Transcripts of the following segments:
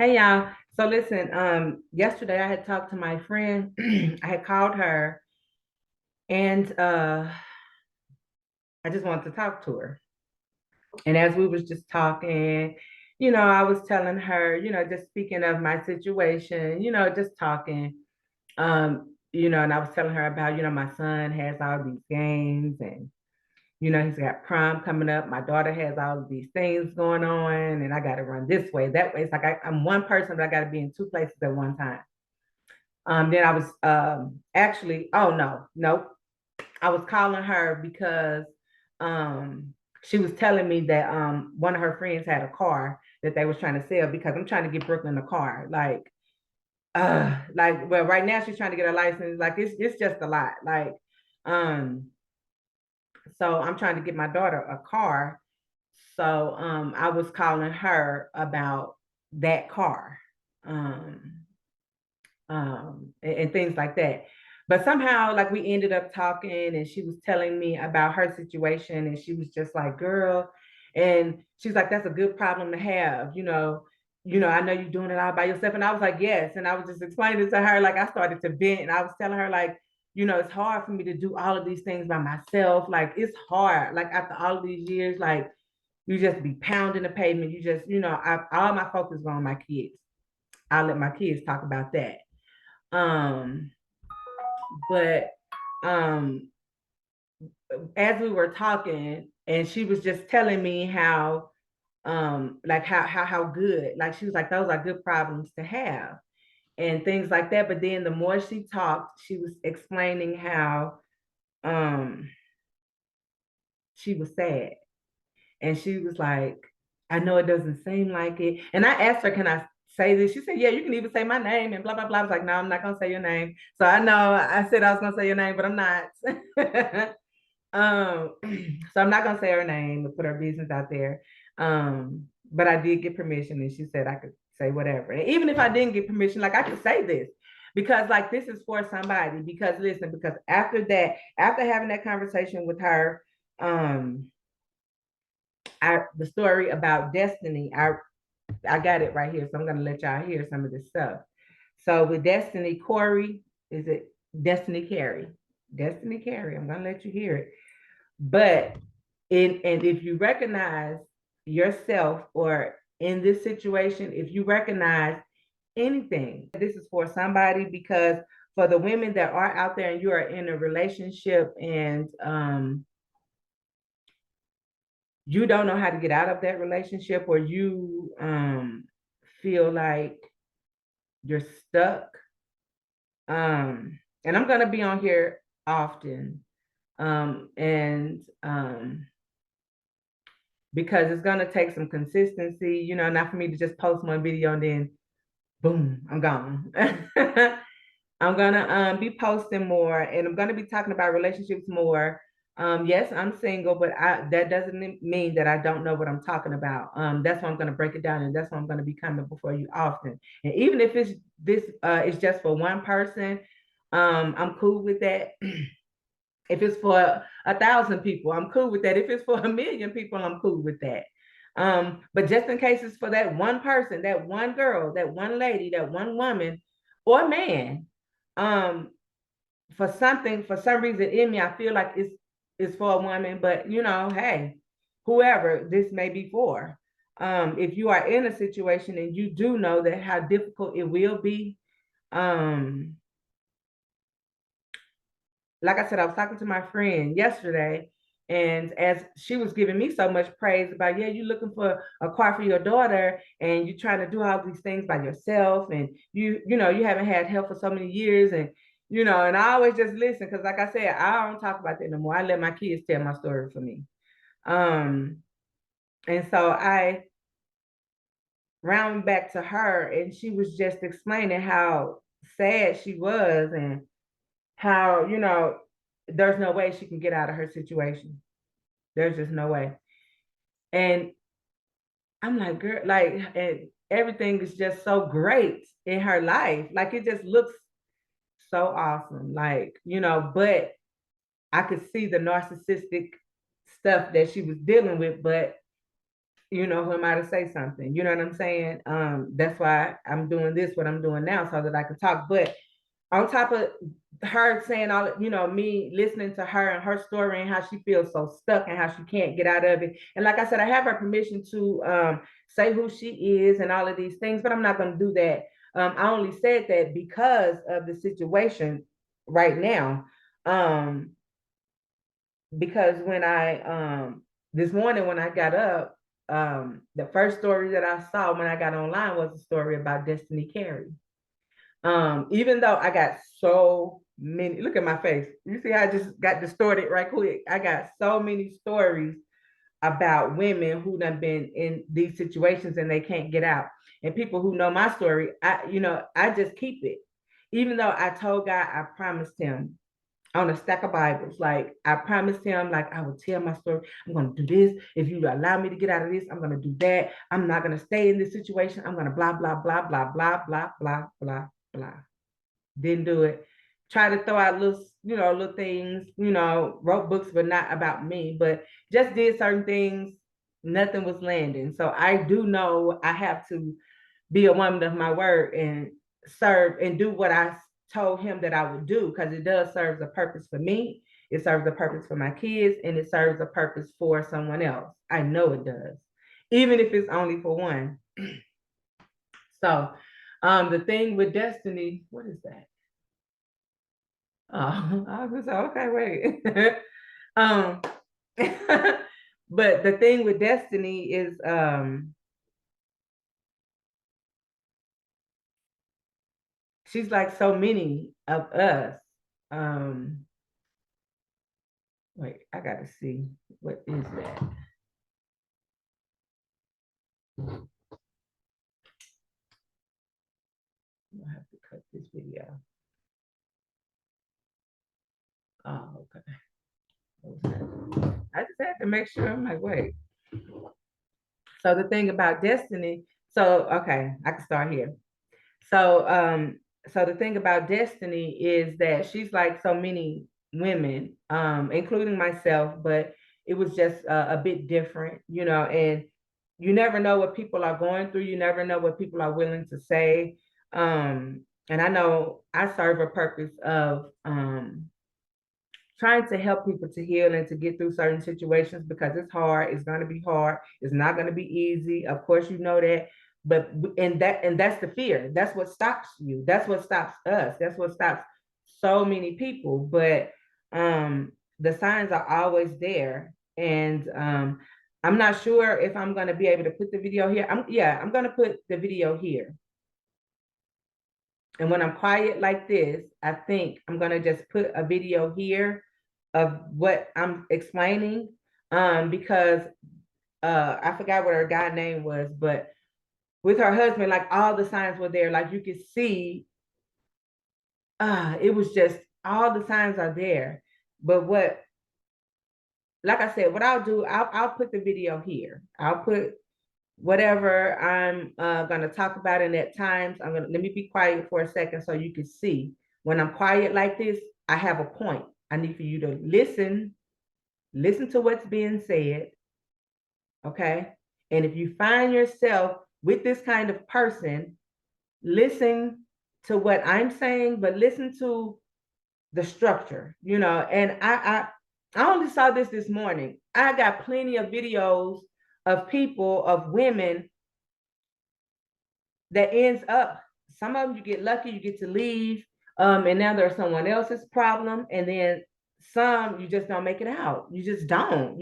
Hey y'all. So listen, yesterday I had talked to my friend. I had called her and I just wanted to talk to her. And as we was just talking, I was telling her, just speaking of my situation, just talking. And I was telling her about, my son has all these games and he's got prom coming up. My daughter has all of these things going on, and I got to run this way, that way. It's like I'm one person, but I got to be in two places at one time. Then I was actually, oh no, nope. I was calling her because she was telling me that one of her friends had a car that they was trying to sell because I'm trying to get Brooklyn a car. Well, right now she's trying to get a license. Like it's just a lot. Um, so I'm trying to get my daughter a car. So I was calling her about that car. Um, and things like that. But somehow, like we ended up talking, and she was telling me about her situation, and she was just like, "Girl," and she's like, "That's a good problem to have, I know you're doing it all by yourself." And I was like, "Yes," and I was just explaining to her, like I started to vent, and I was telling her, like, it's hard for me to do all of these things by myself. Like it's hard. Like after all of these years, like you just be pounding the pavement. You just, all my focus is on my kids. I'll let my kids talk about that. Um, but um, as we were talking, and she was just telling me how, like how good, like she was like, those are good problems to have, and things like that. But then the more she talked, she was explaining how, um, she was sad, and she was like, I know it doesn't seem like it. And I asked her, can I say this? She said, yeah, you can even say my name and blah, blah, blah. I was like, no, I'm not going to say your name. So I know I said I was going to say your name, but I'm not. um, so I'm not going to say her name and put her business out there. But I did get permission, and she said I could say whatever. And even if I didn't get permission, like I could say this because like this is for somebody. Because listen, because after that, after having that conversation with her, um, the story about Destiny, I got it right here, so I'm gonna let y'all hear some of this stuff. So with Destiny Corey, is it Destiny Carey? Destiny Carey, I'm gonna let you hear it. But and if you recognize yourself or in this situation, if you recognize anything, this is for somebody because for the women that are out there and you are in a relationship and you don't know how to get out of that relationship or you feel like you're stuck. And I'm gonna be on here often. And because it's gonna take some consistency, not for me to just post one video and then boom, I'm gone. I'm gonna be posting more, and I'm gonna be talking about relationships more. Yes, I'm single, but that doesn't mean that I don't know what I'm talking about. That's why I'm gonna break it down, and that's why I'm gonna be coming before you often. And even if it's just for one person, I'm cool with that. If it's for 1,000 people, I'm cool with that. If it's for 1,000,000 people, I'm cool with that. But just in case it's for that one person, that one girl, that one lady, that one woman or man, um, for some reason in me, I feel like it's for a woman, but hey, whoever this may be for. If you are in a situation and you do know that how difficult it will be, um, like I said, I was talking to my friend yesterday, and as she was giving me so much praise about, yeah, you're looking for a car for your daughter, and you're trying to do all these things by yourself, and you haven't had help for so many years, and and I always just listen because, like I said, I don't talk about that no more. I let my kids tell my story for me. Um, and so I round back to her, and she was just explaining how sad she was and how there's no way she can get out of her situation. There's just no way. And I'm like, girl, like, and everything is just so great in her life. Like, it just looks so awesome. Like, but I could see the narcissistic stuff that she was dealing with. But you know, who am I to say something? You know what I'm saying? That's why I'm doing this, what I'm doing now, so that I can talk. But on top of her saying all, you know, me listening to her and her story and how she feels so stuck and how she can't get out of it. And like I said, I have her permission to say who she is and all of these things, but I'm not going to do that. I only said that because of the situation right now. Because when I this morning when I got up, the first story that I saw when I got online was a story about Destiny Carey. Even though I got so many, look at my face. You see, I just got distorted right quick. I got so many stories about women who done been in these situations and they can't get out. And people who know my story, I just keep it. Even though I told God, I promised him on a stack of Bibles. Like I promised him, like I would tell my story. I'm gonna do this. If you allow me to get out of this, I'm gonna do that. I'm not gonna stay in this situation. I'm gonna blah blah blah blah blah blah blah blah blah. Didn't do it. Try to throw out little, little things, wrote books, but not about me, but just did certain things. Nothing was landing. So I do know I have to be a woman of my word and serve and do what I told him that I would do, because it does serve a purpose for me. It serves a purpose for my kids, and it serves a purpose for someone else. I know it does, even if it's only for one. So the thing with Destiny, what is that? Oh, I was like, okay, wait. But the thing with Destiny is she's like so many of us. Wait, I gotta see, what is that? I have to cut this video. Oh, okay. I just had to make sure. I'm like, wait. So the thing about Destiny, so okay, I can start here. So so the thing about Destiny is that she's like so many women, including myself, but it was just a bit different, and you never know what people are going through. You never know what people are willing to say. And I know I serve a purpose of trying to help people to heal and to get through certain situations, because it's hard. It's going to be hard. It's not going to be easy. Of course, you know that. But and that's the fear. That's what stops you. That's what stops us. That's what stops so many people. But the signs are always there. And I'm not sure if I'm going to be able to put the video here. I'm going to put the video here. And when I'm quiet like this, I think I'm going to just put a video here of what I'm explaining, because I forgot what her guy name was, but with her husband, like all the signs were there. Like you could see, it was just all the signs are there. But like I said, what I'll do, I'll put the video here. I'll put whatever I'm gonna talk about in that times. Let me be quiet for a second so you can see. When I'm quiet like this, I have a point. I need for you to listen to what's being said, okay? And if you find yourself with this kind of person, listen to what I'm saying, but listen to the structure, and I only saw this morning. I got plenty of videos of people, of women that ends up, some of them you get lucky, you get to leave, and now there's someone else's problem, and then some you just don't make it out. You just don't,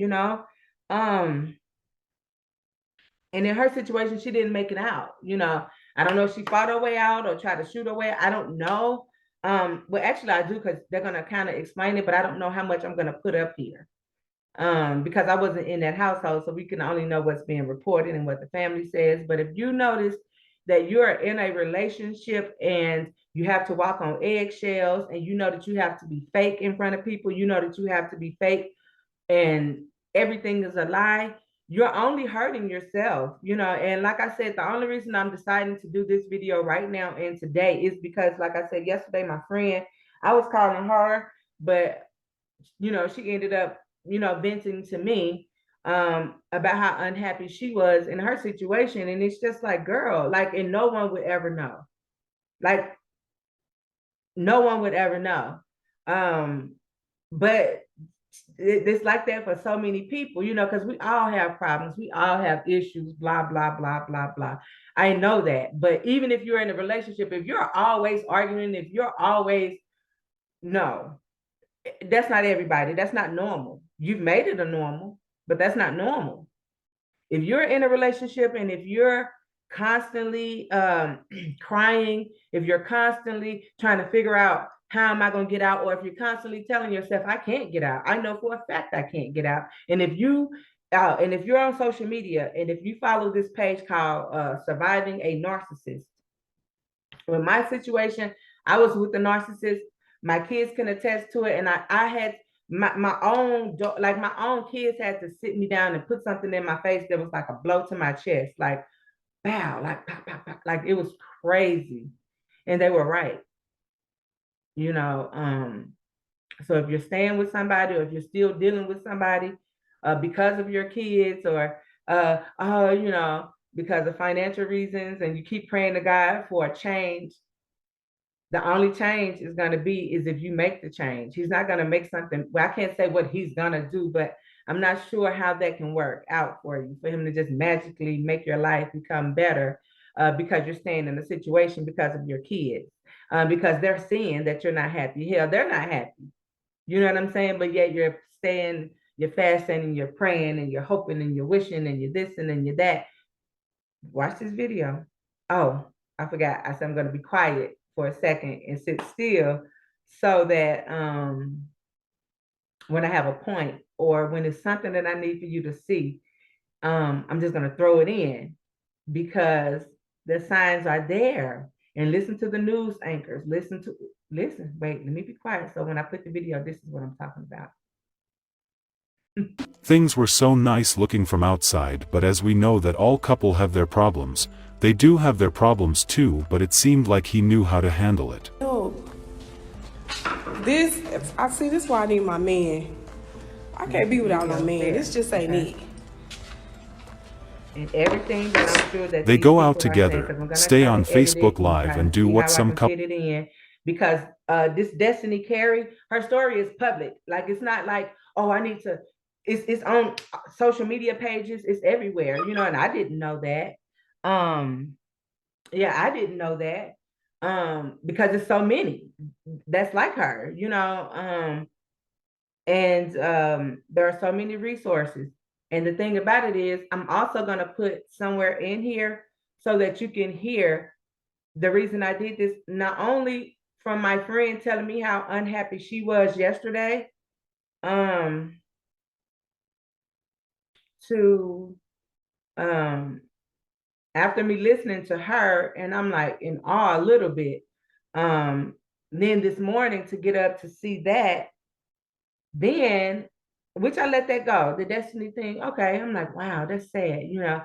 and in her situation, she didn't make it out. I don't know if she fought her way out or tried to shoot her way. I don't know. Well, actually, I do, because they're gonna kind of explain it, but I don't know how much I'm gonna put up here, because I wasn't in that household, so we can only know what's being reported and what the family says. But if you notice that you're in a relationship and you have to walk on eggshells, and you know that you have to be fake in front of people, you know that you have to be fake and everything is a lie, you're only hurting yourself, and like I said, the only reason I'm deciding to do this video right now and today is because, like I said yesterday, my friend, I was calling her, but she ended up venting to me, about how unhappy she was in her situation. And it's just like, girl, like, and no one would ever know. Like, no one would ever know. But it's like that for so many people, you know, because we all have problems, we all have issues, blah, blah, blah, blah, blah. I know that. But even if you're in a relationship, if you're always arguing, if you're always, no, that's not everybody. That's not normal. You've made it a normal, but that's not normal. If you're in a relationship and if you're constantly crying, if you're constantly trying to figure out how am I going to get out, or if you're constantly telling yourself, I can't get out, I know for a fact I can't get out. And if you're on social media and if you follow this page called Surviving a Narcissist, in my situation, I was with the narcissist. My kids can attest to it, and I had my own, like my own kids had to sit me down and put something in my face that was like a blow to my chest, like wow, like pop, pop, pop, like it was crazy, and they were right, you know. So if you're staying with somebody, or if you're still dealing with somebody because of your kids, or you know, because of financial reasons, and you keep praying to God for a change, the only change is going to be is if you make the change. He's not going to make something, well, I can't say what he's going to do, but I'm not sure how that can work out for you, for him to just magically make your life become better because you're staying in a situation because of your kids, because they're seeing that you're not happy. Hell, they're not happy. You know what I'm saying? But yet you're staying, you're fasting, and you're praying, and you're hoping, and you're wishing, and you're this, and then you're that. Watch this video. Oh, I forgot. I said I'm going to be quiet for a second and sit still so that when I have a point, or when it's something that I need for you to see, I'm just going to throw it in, because the signs are there. And listen to the news anchors. Listen. Wait, let me be quiet. So when I put the video, this is what I'm talking about. Things were so nice looking from outside, but as we know that all couple have their problems, they do have their problems too, but it seemed like he knew how to handle it. No. This is why I need my man. I can't be without my man. This just ain't it. And everything that I'm sure that they go out together, stay on Facebook Live, and do what some couple fit it in, because this Destiny Carey, her story is public. Like, it's not like, oh, I need to. It's on social media pages. It's everywhere, you know. And I didn't know that. Yeah, I didn't know that. Because it's so many that's like her, you know. And there are so many resources. And the thing about it is, I'm also going to put somewhere in here so that you can hear the reason I did this, not only from my friend telling me how unhappy she was yesterday, to after me listening to her, and I'm like in awe a little bit. Then this morning to get up to see that, then, which I let that go, the Destiny thing. Okay, I'm like, wow, that's sad, you know.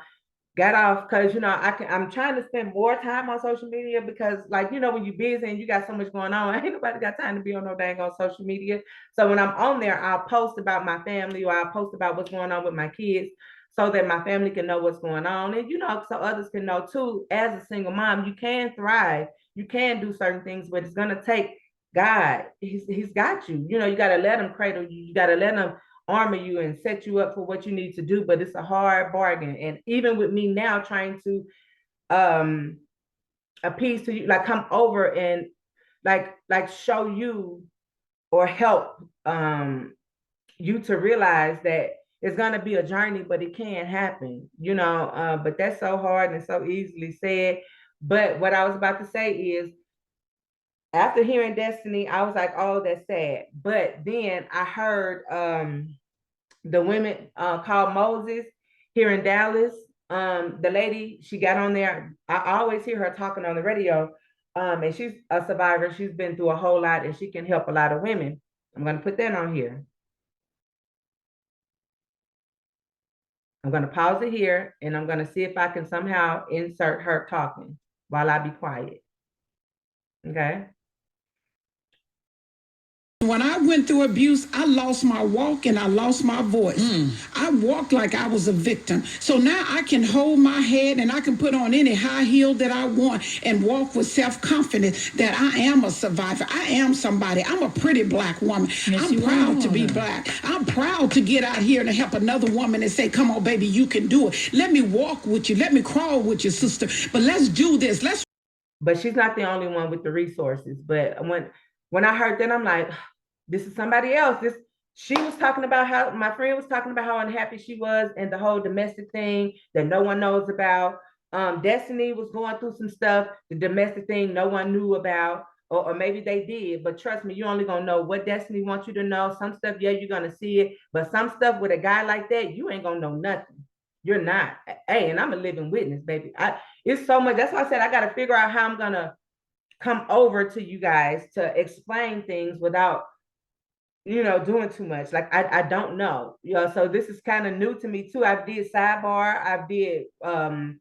Got off because, you know, I'm trying to spend more time on social media, because, like, you know, when you're busy and you got so much going on, ain't nobody got time to be on no dang on social media. So when I'm on there, I'll post about my family, or I'll post about what's going on with my kids, so that my family can know what's going on, and, you know, so others can know too. As a single mom, you can thrive, you can do certain things, but it's gonna take God. He's got you. You know, you got to let him cradle you. You got to let him armor you and set you up for what you need to do. But it's a hard bargain. And even with me now trying to appease to you, like come over and like show you or help you to realize that it's gonna be a journey, but it can happen, you know. But that's so hard and so easily said. But what I was about to say is, after hearing Destiny, I was like, oh, that's sad. But then I heard the women called Moses here in Dallas. The lady, she got on there. I always hear her talking on the radio. And she's a survivor. She's been through a whole lot, and she can help a lot of women. I'm going to put that on here. I'm going to pause it here, and I'm going to see if I can somehow insert her talking while I be quiet. Okay. When I went through abuse, I lost my walk and I lost my voice. I walked like I was a victim. So now I can hold my head and I can put on any high heel that I want and walk with self-confidence that I am a survivor. I am somebody. I'm a pretty black woman. I'm proud to be black. I'm proud to get out here and help another woman and say, come on, baby, you can do it. Let me walk with you. Let me crawl with you, sister. But let's do this. But she's not the only one with the resources. But when I heard that, I'm like, this is somebody else. She was talking about how my friend was talking about how unhappy she was and the whole domestic thing that no one knows about. Destiny was going through some stuff, the domestic thing no one knew about, or maybe they did. But trust me, you're only gonna know what Destiny wants you to know. Some stuff, yeah, you're gonna see it, but some stuff with a guy like that, you ain't gonna know nothing. You're not. Hey, and I'm a living witness, baby. It's so much. That's why I said I got to figure out how I'm gonna come over to you guys to explain things without doing too much. Like I don't know. So this is kind of new to me too. I did sidebar. I did a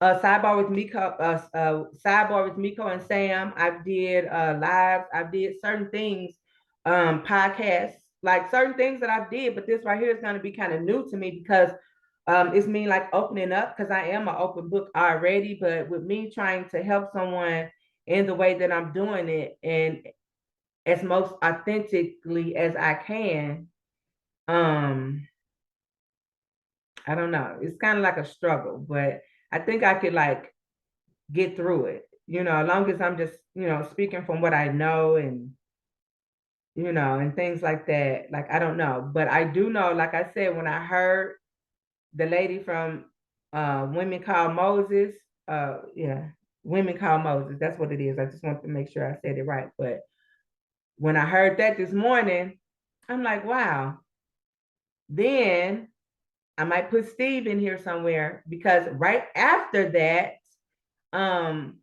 sidebar with Meko, sidebar with Meko and Sam. I did lives. I did certain things, podcasts, like certain things that I did, but this right here is going to be kind of new to me because it's me like opening up because I am an open book already, but with me trying to help someone in the way that I'm doing it and as most authentically as I can, I don't know. It's kind of like a struggle, but I think I could like get through it, as long as I'm just, speaking from what I know and, and things like that. Like, I don't know, but I do know, like I said, when I heard the lady from Women Call Moses, yeah, Women Call Moses, that's what it is. I just want to make sure I said it right. But when I heard that this morning, I'm like, wow. Then I might put Steve in here somewhere because right after that, I'm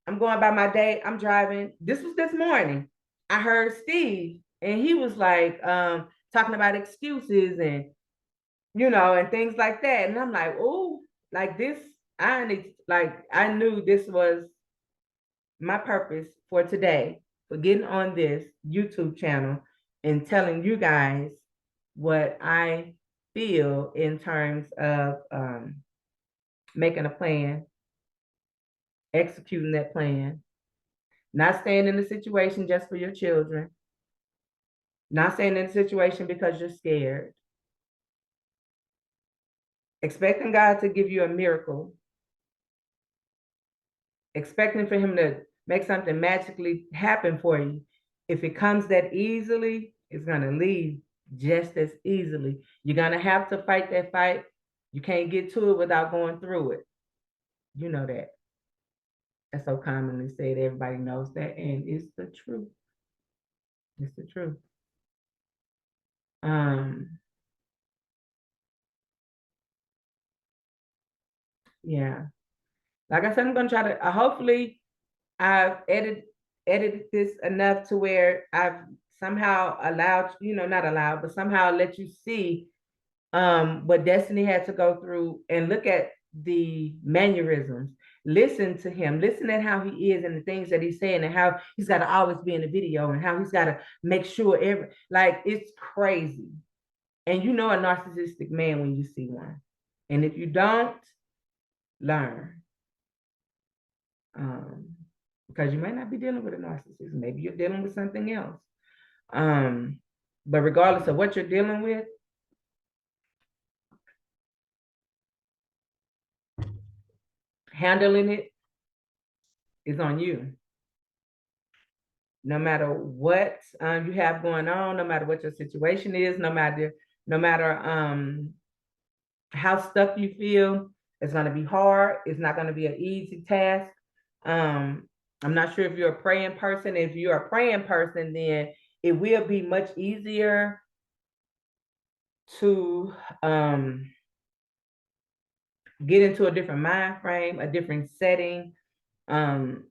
going by my day. I'm driving. This was this morning. I heard Steve and he was like talking about excuses and and things like that. And I'm like, oh, like this, I knew this was my purpose for today, for getting on this YouTube channel and telling you guys what I feel in terms of making a plan, executing that plan, not staying in the situation just for your children, not staying in the situation because you're scared, expecting God to give you a miracle, expecting for him to make something magically happen for you. If it comes that easily, it's going to leave just as easily. You're going to have to fight that fight. You can't get to it without going through it. You know that. That's so commonly said. Everybody knows that. And it's the truth. It's the truth. Yeah. Like I said, I'm going to try to, hopefully I've edited this enough to where I've somehow allowed, not allowed, but somehow let you see what Destiny had to go through and look at the mannerisms. Listen to him, listen at how he is and the things that he's saying and how he's got to always be in the video and how he's got to make sure it's crazy. And a narcissistic man when you see one. And if you don't, learn. Because you might not be dealing with a narcissist. Maybe you're dealing with something else. But regardless of what you're dealing with, handling it is on you. No matter what you have going on, no matter what your situation is, no matter how stuck you feel, it's going to be hard. It's not going to be an easy task. I'm not sure if you're a praying person. If you're a praying person, then it will be much easier to get into a different mind frame, a different setting, and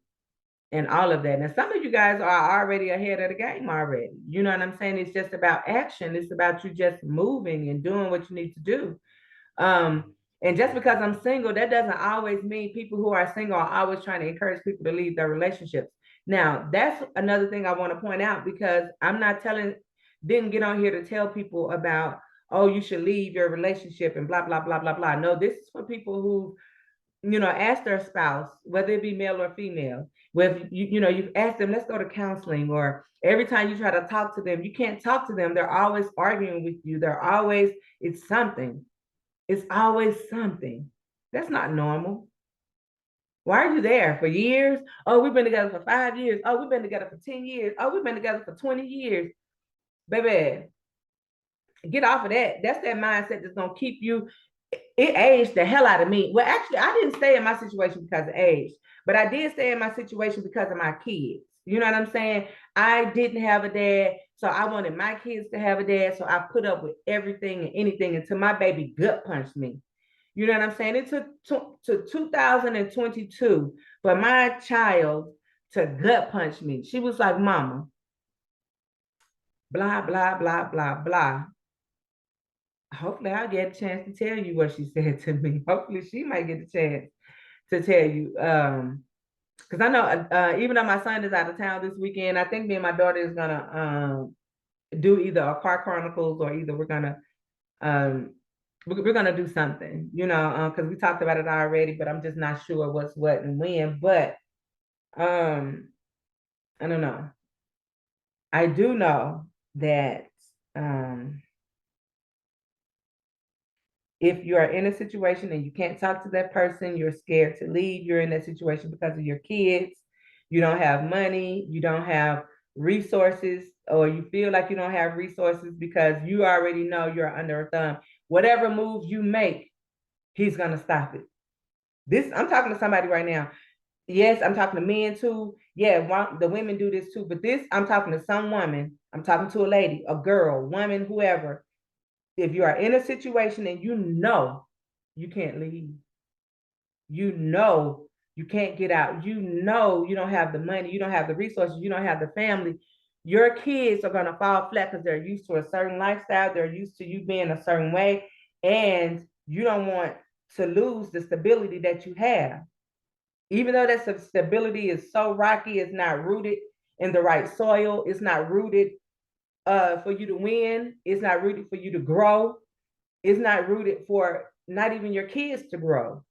all of that. Now, some of you guys are already ahead of the game already. You know what I'm saying? It's just about action. It's about you just moving and doing what you need to do. And just because I'm single, that doesn't always mean people who are single are always trying to encourage people to leave their relationships. Now, that's another thing I want to point out, because I'm not didn't get on here to tell people about, oh, you should leave your relationship and blah, blah, blah, blah, blah. No, this is for people who, ask their spouse, whether it be male or female, whether you've asked them, let's go to counseling, or every time you try to talk to them, you can't talk to them. They're always arguing with you. It's something. It's always something. That's not normal. Why are you there for years? Oh, we've been together for 5 years. Oh, we've been together for 10 years. Oh, we've been together for 20 years. Baby, get off of that. That's that mindset that's gonna keep you. It aged the hell out of me. Well, actually, I didn't stay in my situation because of age, but I did stay in my situation because of my kids. You know what I'm saying? I didn't have a dad, so I wanted my kids to have a dad. So I put up with everything and anything until my baby gut punched me. You know what I'm saying? It took to 2022 for my child to gut punch me. She was like, "Mama, blah, blah, blah, blah, blah." Hopefully I'll get a chance to tell you what she said to me. Hopefully she might get a chance to tell you. Because I know even though my son is out of town this weekend, I think me and my daughter is gonna do either a car chronicles, or either we're gonna do something, because we talked about it already, but I'm just not sure what's what and when. But I don't know. I do know that if you are in a situation and you can't talk to that person, you're scared to leave, you're in that situation because of your kids, you don't have money, you don't have resources, or you feel like you don't have resources because you already know you're under a thumb. Whatever move you make, he's gonna stop it. I'm talking to somebody right now. Yes, I'm talking to men too. Yeah, the women do this too. But I'm talking to some woman. I'm talking to a lady, a girl, woman, whoever. If you are in a situation and you know you can't leave, you can't get out, you don't have the money, you don't have the resources, you don't have the family, your kids are going to fall flat because they're used to a certain lifestyle, they're used to you being a certain way, and you don't want to lose the stability that you have. Even though that stability is so rocky, it's not rooted in the right soil, it's not rooted for you to win, it's not rooted for you to grow, it's not rooted for not even your kids to grow.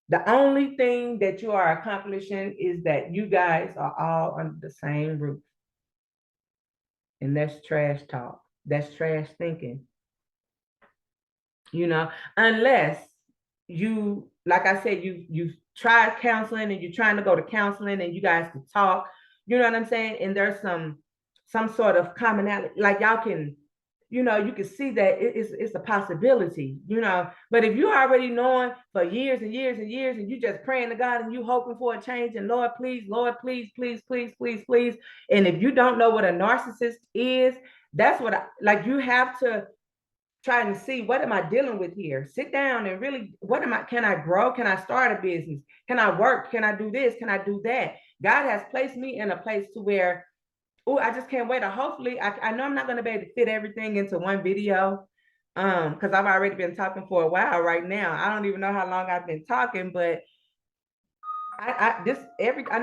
The only thing that you are accomplishing is that you guys are all under the same roof. And that's trash talk. That's trash thinking. Unless you, like I said, you've tried counseling and you're trying to go to counseling and you guys can talk, you know what I'm saying? And there's some sort of commonality, like y'all can, you can see that it's a possibility, but if you already knowing for years and years and years and you just praying to God and you hoping for a change and Lord, please, please, please, please, please. And if you don't know what a narcissist is, that's what you have to trying to see, what am I dealing with here? Sit down and really, can I grow? Can I start a business? Can I work? Can I do this? Can I do that? God has placed me in a place to where, I just can't wait. Hopefully, I know I'm not going to be able to fit everything into one video, because I've already been talking for a while right now. I don't even know how long I've been talking, but I'm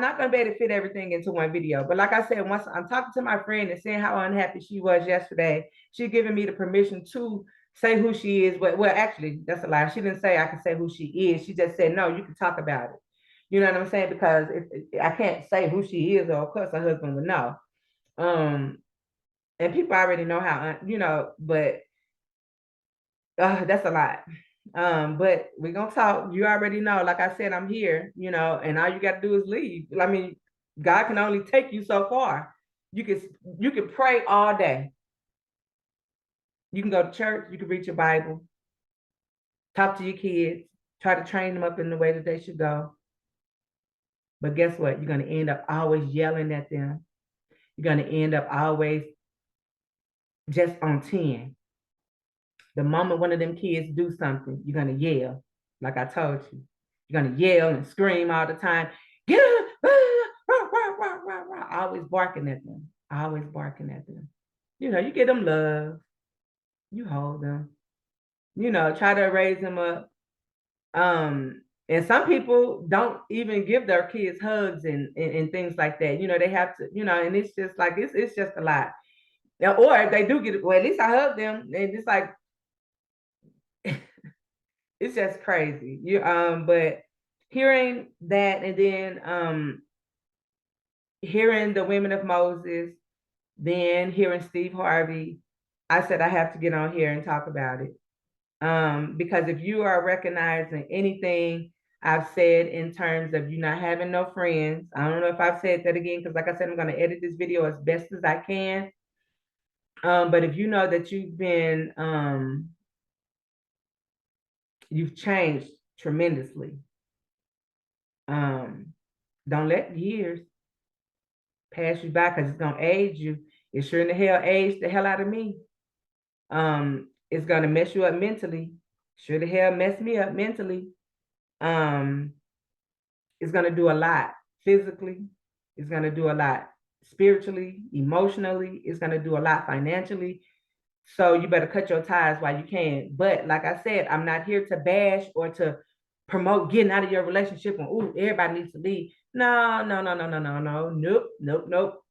not going to be able to fit everything into one video. But like I said, once I'm talking to my friend and saying how unhappy she was yesterday, she giving me the permission to say who she is. Well, actually, that's a lie. She didn't say I can say who she is. She just said, no, you can talk about it. You know what I'm saying? Because I can't say who she is, or of course her husband would know. And people already know how, but that's a lot. But we're gonna talk. You already know, like I said, I'm here, and all you got to do is leave. I mean, God can only take you so far. You can pray all day. You can go to church, you can read your Bible, talk to your kids, try to train them up in the way that they should go. But guess what? You're gonna end up always yelling at them. You're gonna end up always just on 10. The moment one of them kids do something, you're gonna yell, like I told you. You're gonna yell and scream all the time. Get up! Always barking at them. Always barking at them. You give them love. You hold them. Try to raise them up. And And some people don't even give their kids hugs and things like that. They have to, and it's just like it's just a lot. Or if they do get it, well, at least I hug them. And it's like it's just crazy. But hearing that, and then hearing the Women of Moses, then hearing Steve Harvey, I said I have to get on here and talk about it. Because if you are recognizing anything I've said in terms of you not having no friends, I don't know if I've said that again, because like I said, I'm going to edit this video as best as I can. But if you know that you've changed tremendously, don't let years pass you by, because it's going to age you. It sure in the hell aged the hell out of me. It's going to mess you up mentally. Sure the hell mess me up mentally. It's going to do a lot physically. It's going to do a lot spiritually, emotionally. It's going to do a lot financially. So you better cut your ties while you can. But like I said, I'm not here to bash or to promote getting out of your relationship and, ooh, everybody needs to leave. No. Nope.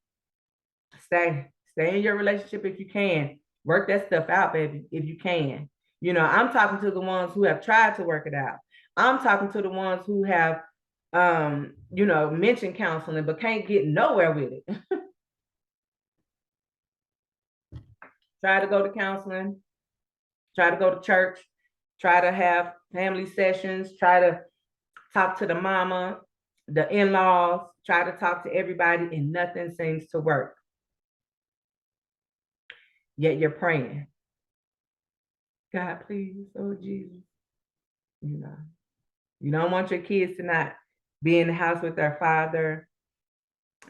Stay in your relationship if you can. Work that stuff out, baby, if you can. I'm talking to the ones who have tried to work it out. I'm talking to the ones who have mentioned counseling but can't get nowhere with it. Try to go to counseling, try to go to church, try to have family sessions, try to talk to the mama, the in-laws, try to talk to everybody, and nothing seems to work. Yet you're praying, God, please, oh Jesus. You don't want your kids to not be in the house with their father.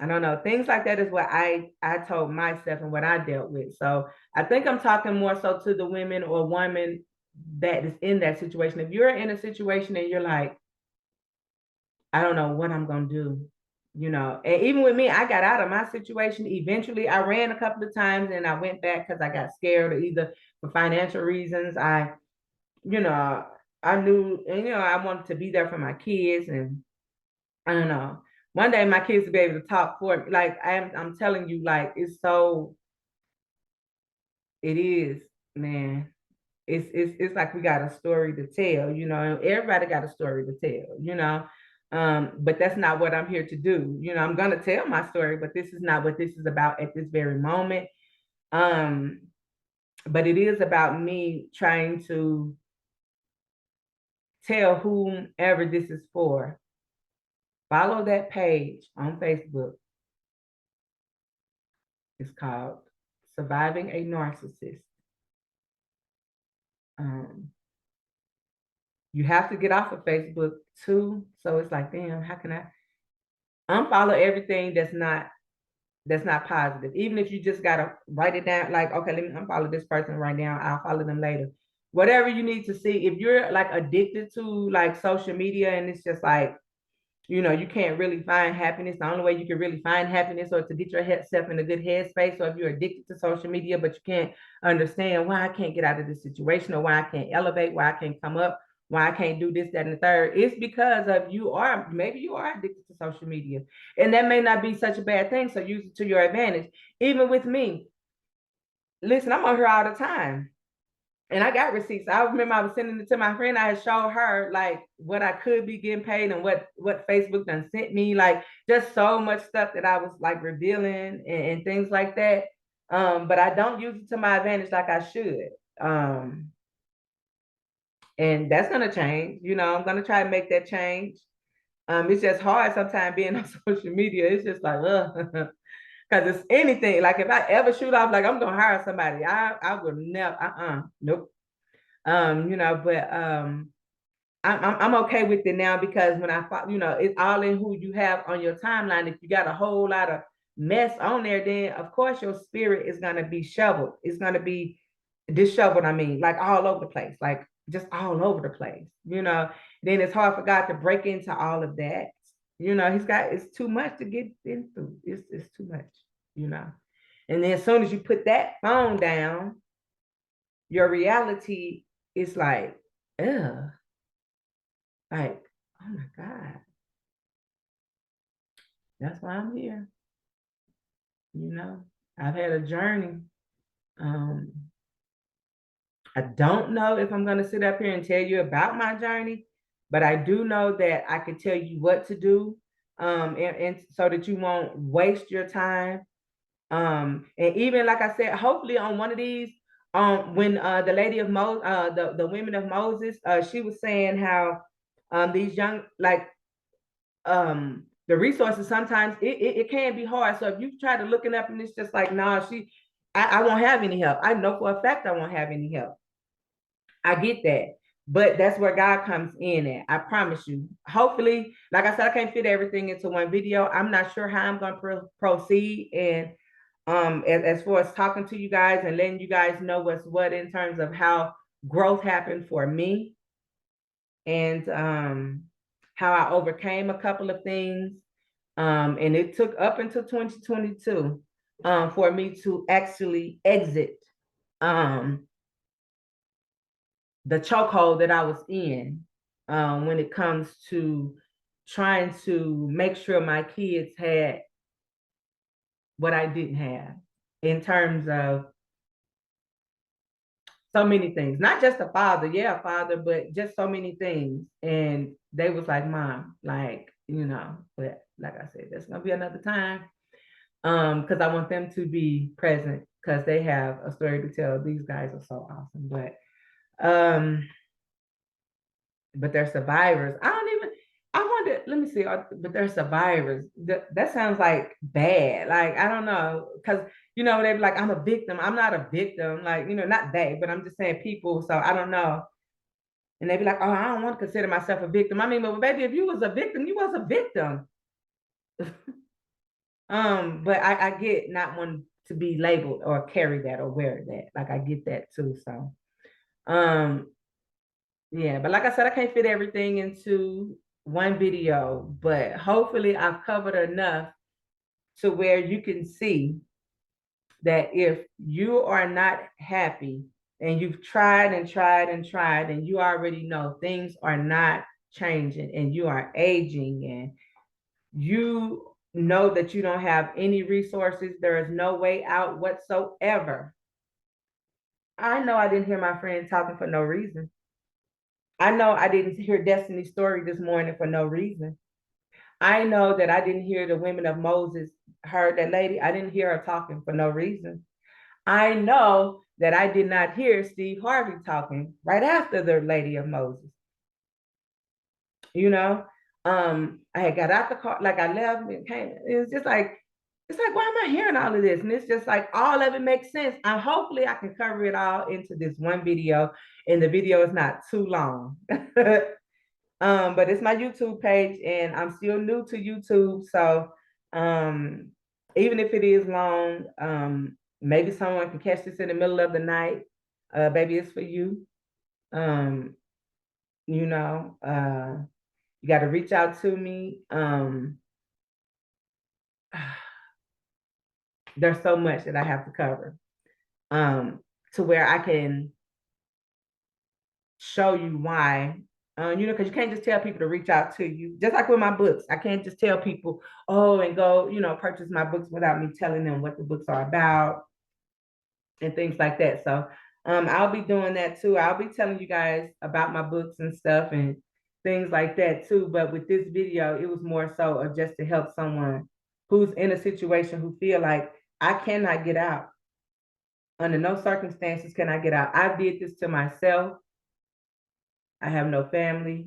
I don't know. Things like that is what I told myself and what I dealt with. So I think I'm talking more so to the women or woman that is in that situation. If you're in a situation and you're like, I don't know what I'm going to do, and even with me, I got out of my situation. Eventually, I ran a couple of times and I went back because I got scared, or either for financial reasons. I knew, I wanted to be there for my kids, and I don't know. One day my kids will be able to talk for me. Like I'm telling you, like it is, man. It's like we got a story to tell, and everybody got a story to tell, but that's not what I'm here to do. I'm gonna tell my story, but this is not what this is about at this very moment. But it is about me trying to tell whomever this is for, follow that page on Facebook. It's called Surviving a Narcissist. You have to get off of Facebook too. So it's like, damn, how can I unfollow everything that's not positive? Even if you just gotta write it down, like, okay, let me unfollow this person right now. I'll follow them later. Whatever you need to see. If you're like addicted to like social media and it's just like, you can't really find happiness. The only way you can really find happiness or to get yourself in a good headspace. So if you're addicted to social media, but you can't understand why I can't get out of this situation, or why I can't elevate, why I can't come up, why I can't do this, that, and the third, it's because of maybe you are addicted to social media. And that may not be such a bad thing. So use it to your advantage. Even with me, listen, I'm on here all the time. And I got receipts. I remember I was sending it to my friend. I had showed her like what I could be getting paid and what Facebook done sent me, like just so much stuff that I was like revealing and things like that. But I don't use it to my advantage like I should. And that's gonna change. I'm gonna try to make that change. It's just hard sometimes being on social media. It's just like, because it's anything. Like if I ever shoot off, like I'm gonna hire somebody, I would never. Nope. But I'm okay with it now, because when it's all in who you have on your timeline. If you got a whole lot of mess on there, then of course your spirit is gonna be shoveled. It's gonna be disheveled. I mean, like all over the place, like just all over the place. Then it's hard for God to break into all of that. It's too much to get into. It's too much. And then as soon as you put that phone down, your reality is like, ugh. Like, Oh my God. That's why I'm here. I've had a journey. Um, I don't know if I'm going to sit up here and tell you about my journey, but I do know that I can tell you what to do, and so that you won't waste your time. And even like I said, hopefully on one of these, when the lady of the women of Moses, she was saying how these young, like, the resources sometimes it can be hard. So if you try to look it up and it's just like, nah, I won't have any help. I know for a fact I won't have any help. I get that. But that's where God comes in at. I promise you. Hopefully, like I said, I can't fit everything into one video. I'm not sure how I'm going to proceed. And as far as talking to you guys and letting you guys know what's what in terms of how growth happened for me, and how I overcame a couple of things. And it took up until 2022 for me to actually exit the chokehold that I was in, when it comes to trying to make sure my kids had what I didn't have, in terms of so many things, not just a father, yeah, a father, but just so many things. And they was like, Mom, like, but like I said, there's gonna be another time. Because I want them to be present, because they have a story to tell. These guys are so awesome. But they're survivors. I wonder, let me see, but they're survivors. That sounds like bad. Like, I don't know, because, they're like, I'm a victim. I'm not a victim. Like, not they, but I'm just saying people. So I don't know. And they'd be like, oh, I don't want to consider myself a victim. I mean, but baby, if you was a victim, you was a victim. But I get not wanting to be labeled or carry that or wear that. Like, I get that too. So, yeah, but like I said, I can't fit everything into one video, but hopefully I've covered enough to where you can see that if you are not happy and you've tried and tried and tried, and you already know things are not changing and you are aging, and you know that you don't have any resources, there is no way out whatsoever. I know I didn't hear my friend talking for no reason. I know I didn't hear Destiny's story this morning for no reason. I know that I didn't hear the women of Moses, heard that lady. I didn't hear her talking for no reason. I know that I did not hear Steve Harvey talking right after the lady of Moses. I had got out the car, like I left and came. It's like, why am I hearing all of this? And it's just like, all of it makes sense. And hopefully I can cover it all into this one video, and the video is not too long. But it's my YouTube page, and I'm still new to YouTube. So even if it is long, maybe someone can catch this in the middle of the night. Baby, it's for you. You got to reach out to me. There's so much that I have to cover, to where I can show you why. Because you can't just tell people to reach out to you. Just like with my books, I can't just tell people, oh, and go, purchase my books without me telling them what the books are about and things like that. So I'll be doing that too. I'll be telling you guys about my books and stuff and things like that too. But with this video, it was more so of just to help someone who's in a situation who feel like, I cannot get out. Under no circumstances can I get out. I did this to myself. I have no family.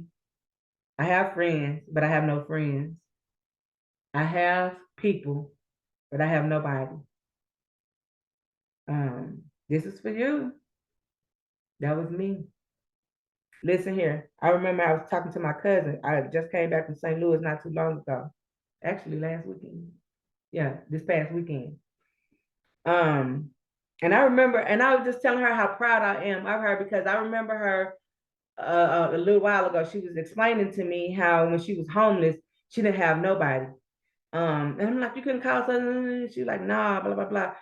I have friends, but I have no friends. I have people, but I have nobody. This is for you. That was me. Listen here. I remember I was talking to my cousin. I just came back from St. Louis not too long ago. Actually, last weekend. Yeah, this past weekend. And I remember, and I was just telling her how proud I am of her, because I remember her a little while ago. She was explaining to me how when she was homeless, she didn't have nobody. And I'm like, you couldn't call something? She was like, nah, blah, blah, blah.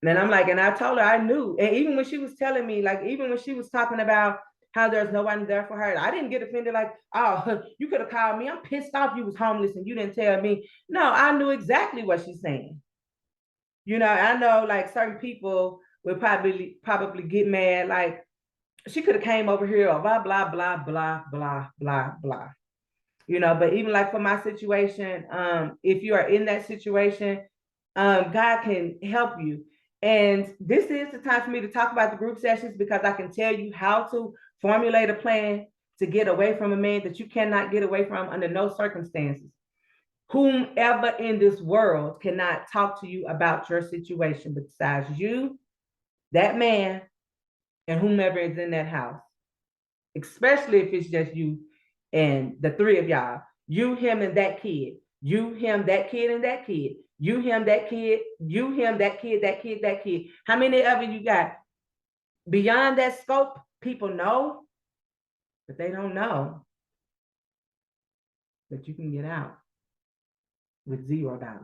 And I'm like, and I told her I knew. And even when she was telling me, like, even when she was talking about how there's no one there for her. I didn't get offended like, oh, you could have called me. I'm pissed off you was homeless and you didn't tell me. No, I knew exactly what she's saying. You know, I know like certain people would probably get mad, like she could have came over here or blah, blah, blah, blah, blah, blah, blah. You know, but even like for my situation, if you are in that situation, God can help you. And this is the time for me to talk about the group sessions, because I can tell you how to formulate a plan to get away from a man that you cannot get away from under no circumstances. Whomever in this world cannot talk to you about your situation besides you, that man, and whomever is in that house, especially if it's just you and the three of y'all, you, him, and that kid, you, him, that kid, and that kid, you, him, that kid, you, him, that kid, that kid, that kid. How many of you got? Beyond that scope, people know, but they don't know that you can get out with $0.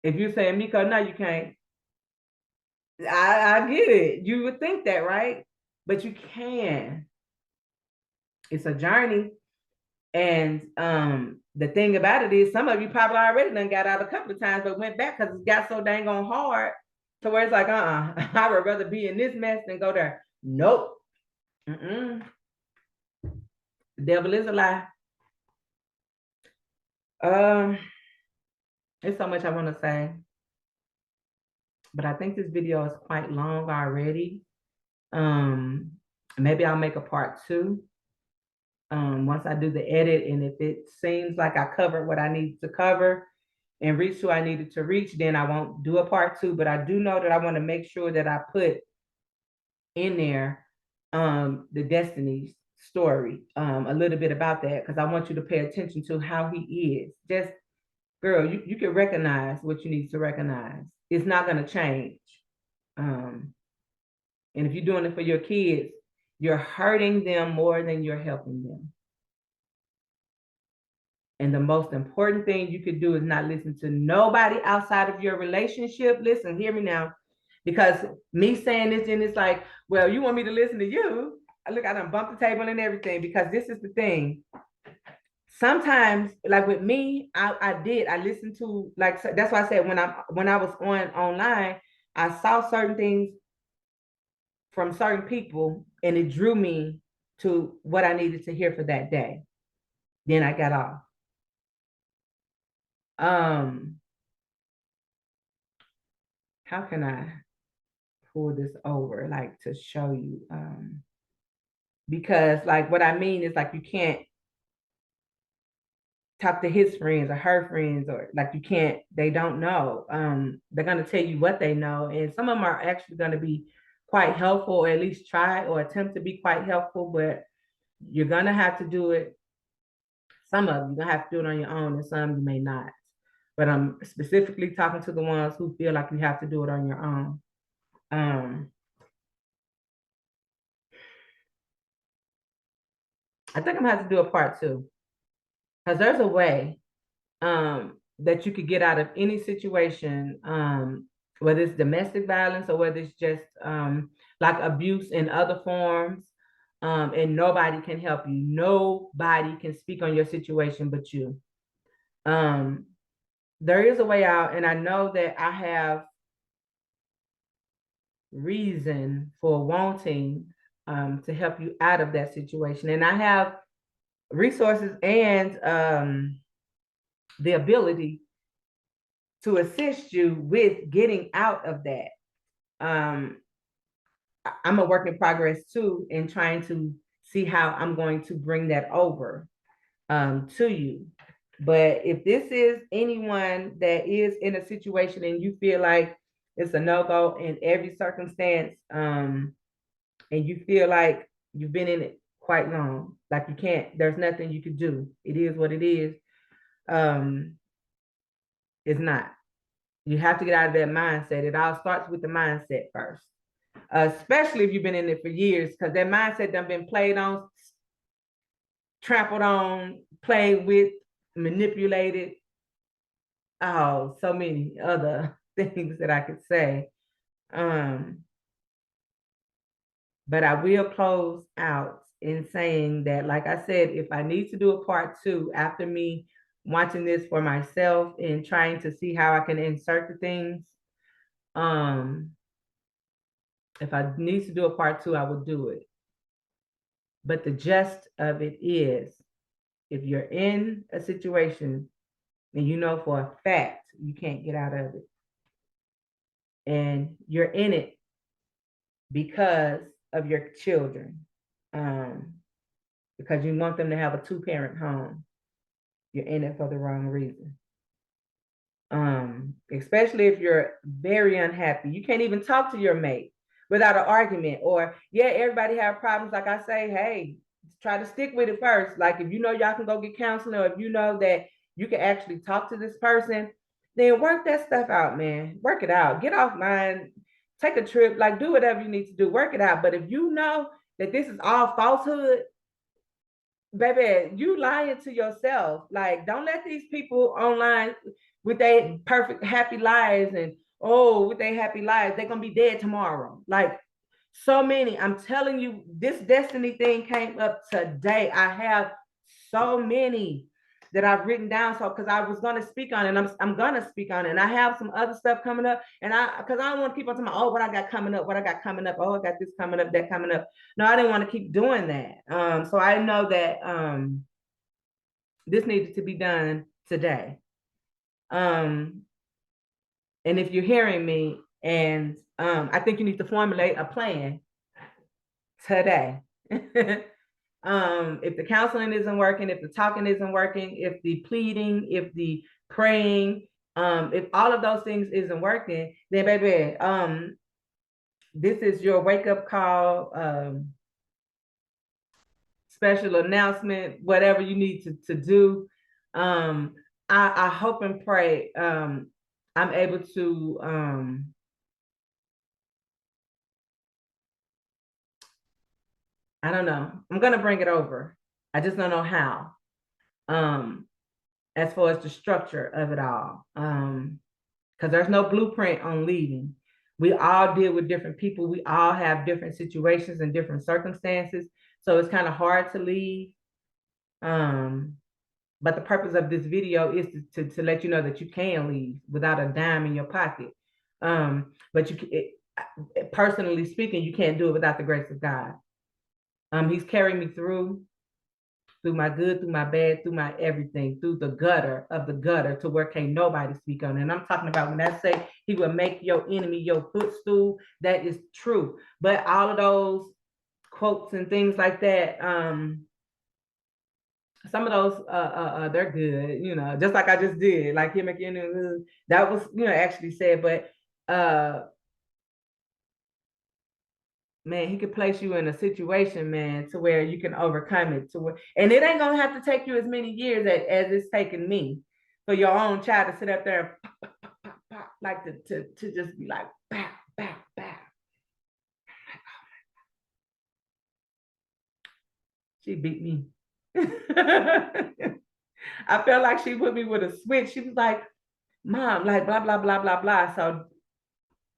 If you're saying, Meko, no, you can't. I get it. You would think that, right? But you can. It's a journey. And the thing about it is, some of you probably already done got out a couple of times, but went back because it got so dang on hard to where it's like, I would rather be in this mess than go there. Nope. The devil is a lie. There's so much I want to say, but I think this video is quite long already. Maybe I'll make a part 2. Once I do the edit, and if it seems like I covered what I needed to cover and reach who I needed to reach, then I won't do a part 2. But I do know that I want to make sure that I put in there the Destiny's story, a little bit about that, because I want you to pay attention to how he is. Just, girl, you can recognize what you need to recognize. It's not going to change. And if you're doing it for your kids, you're hurting them more than you're helping them. And the most important thing you could do is not listen to nobody outside of your relationship. Listen, hear me now. Because me saying this, and it's like, well, you want me to listen to you? Look, I done bumped the table and everything, because this is the thing. Sometimes, like with me, I listened to, like, that's why I said when I was online, I saw certain things from certain people, and it drew me to what I needed to hear for that day. Then I got off. How can I pull this over, like, to show you? Because like what I mean is, like, you can't talk to his friends or her friends, or like you can't, they don't know. They're going to tell you what they know, and some of them are actually going to be quite helpful, or at least try or attempt to be quite helpful, but you're going to have to do it. Some of them you're going to have to do it on your own, and some you may not. But I'm specifically talking to the ones who feel like you have to do it on your own. I think I'm going to have to do a part 2, because there's a way that you could get out of any situation, whether it's domestic violence or whether it's just like abuse in other forms, and nobody can help you. Nobody can speak on your situation but you. There is a way out, and I know that I have reason for wanting to help you out of that situation, and I have resources and the ability to assist you with getting out of that. I'm a work in progress too, in trying to see how I'm going to bring that over to you. But if this is anyone that is in a situation and you feel like it's a no-go in every circumstance, and you feel like you've been in it quite long, like you can't, there's nothing you can do. It is what it is. It's not. You have to get out of that mindset. It all starts with the mindset first, especially if you've been in it for years, because that mindset done been played on, trampled on, played with, manipulated. Oh, so many other things that I could say. But I will close out in saying that, like I said, if I need to do a part two after me watching this for myself and trying to see how I can insert the things, if I need to do a part two, I will do it. But the gist of it is, if you're in a situation and you know for a fact you can't get out of it, and you're in it because of your children, because you want them to have a two-parent home, you're in it for the wrong reason. Especially if you're very unhappy. You can't even talk to your mate without an argument. Or, yeah, everybody have problems. Like I say, hey, try to stick with it first. Like, if you know y'all can go get counseling, or if you know that you can actually talk to this person, then work that stuff out, man. Work it out. Get offline. Take a trip. Like, do whatever you need to do. Work it out. But if you know that this is all falsehood, baby, you lying to yourself. Like, don't let these people online with their perfect happy lives, and with their happy lives, they're gonna be dead tomorrow. Like, so many. I'm telling you, this destiny thing came up today. I have so many that I've written down. So, because I was gonna speak on it, and I'm gonna speak on it, and I have some other stuff coming up. And because I don't want to keep on talking about, what I got coming up, what I got coming up. Oh, I got this coming up, that coming up. No, I didn't want to keep doing that. So I know that this needed to be done today. And if you're hearing me, and I think you need to formulate a plan today. If the counseling isn't working, if the talking isn't working, if the pleading, if the praying, if all of those things isn't working, then baby, this is your wake-up call, special announcement, whatever you need to do. I hope and pray I'm able to I don't know. I'm gonna bring it over. I just don't know how. As far as the structure of it all. Because there's no blueprint on leaving. We all deal with different people. We all have different situations and different circumstances. So it's kind of hard to leave. But the purpose of this video is to let you know that you can leave without a dime in your pocket. But personally speaking, you can't do it without the grace of God. He's carried me through my good, through my bad, through my everything, through the gutter of the gutter, to where can't nobody speak on it. And I'm talking about, when I say he will make your enemy your footstool, that is true. But all of those quotes and things like that, some of those they're good, just like I just did, like him again, that was actually said. But man, he could place you in a situation, man, to where you can overcome it, and it ain't gonna have to take you as many years as it's taken me for your own child to sit up there and pop, pop, pop, pop, pop, like to just be like, bow, bow, bow. She beat me. I felt like she put me with a switch. She was like, Mom, like blah, blah, blah, blah, blah. So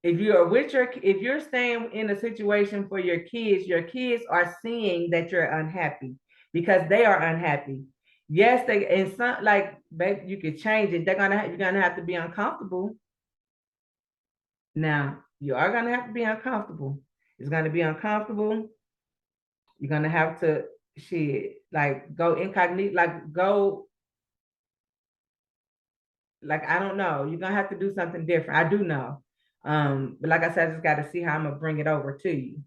if you're staying in a situation for your kids are seeing that you're unhappy because they are unhappy. Yes, and some, like, babe, you could change it. You're gonna have to be uncomfortable. Now, you are gonna have to be uncomfortable. It's gonna be uncomfortable. You're gonna have to go incognito, I don't know. You're gonna have to do something different. I do know. But like I said, I just got to see how I'm gonna bring it over to you.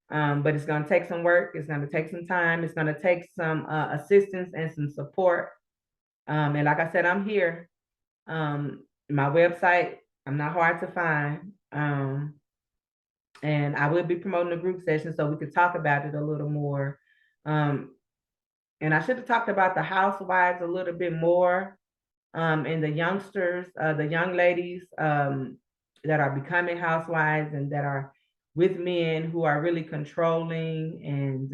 But it's gonna take some work. It's gonna take some time. It's gonna take some assistance and some support. And like I said, I'm here. My website, I'm not hard to find. And I will be promoting a group session so we could talk about it a little more. And I should have talked about the housewives a little bit more. And the youngsters, the young ladies that are becoming housewives and that are with men who are really controlling, and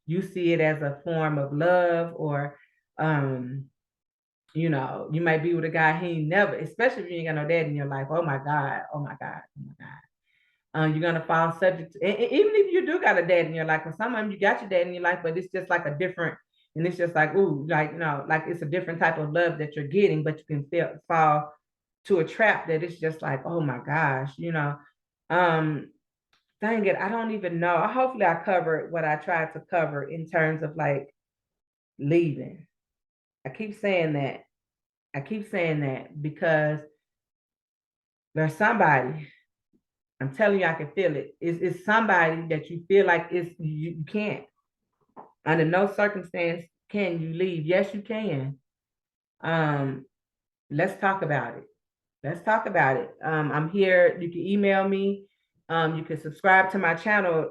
you see it as a form of love, or you might be with a guy he never, especially if you ain't got no dad in your life. Oh my God, oh my God, oh my You're gonna fall subject to, even if you do got a dad in your life, because some of them you got your dad in your life, but it's just like a different, and it's just like, ooh, like, no, like it's a different type of love that you're getting, but you can fall to a trap that it's just like, oh my gosh, dang it, I don't even know. Hopefully I covered what I tried to cover in terms of like leaving. I keep saying that. Because there's somebody, I'm telling you, I can feel it. It's somebody that you feel like you can't. Under no circumstance can you leave. Yes, you can. Let's talk about it. I'm here. You can email me. You can subscribe to my channel.